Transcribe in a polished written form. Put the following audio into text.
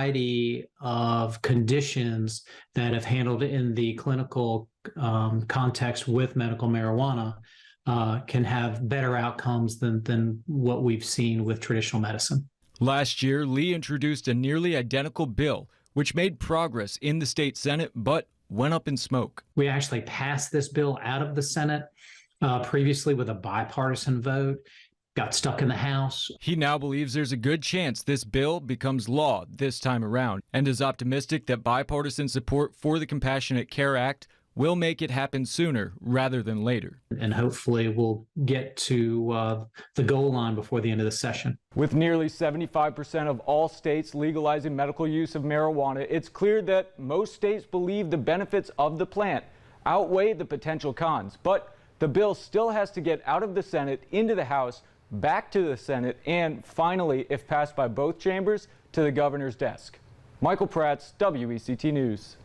variety of conditions that, if handled in the clinical context with medical marijuana, can have better outcomes than what we've seen with traditional medicine. Last year, Lee introduced a nearly identical bill, which made progress in the state Senate, but went up in smoke. We actually passed this bill out of the Senate previously with a bipartisan vote, got stuck in the House. He now believes there's a good chance this bill becomes law this time around, and is optimistic that bipartisan support for the Compassionate Care Act will make it happen sooner rather than later. And hopefully we'll get to the goal line before the end of the session. With nearly 75% of all states legalizing medical use of marijuana, it's clear that most states believe the benefits of the plant outweigh the potential cons. But the bill still has to get out of the Senate, into the House, back to the Senate, and finally, if passed by both chambers, to the governor's desk. Michael Prats, WECT News.